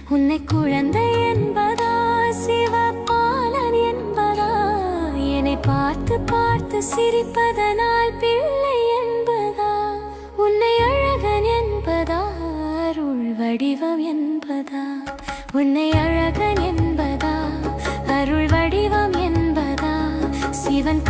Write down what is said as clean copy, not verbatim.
உன்னை குழந்தை என்பதா சிவபாலன் என்பதா என்னை பார்த்து பார்த்து சிரிப்பதனால் பிள்ளை என்பதா உன்னை அழகன் என்பதா அருள் வடிவம் என்பதா உன்னை அழகன் என்பதா அருள் வடிவம் என்பதா சிவன்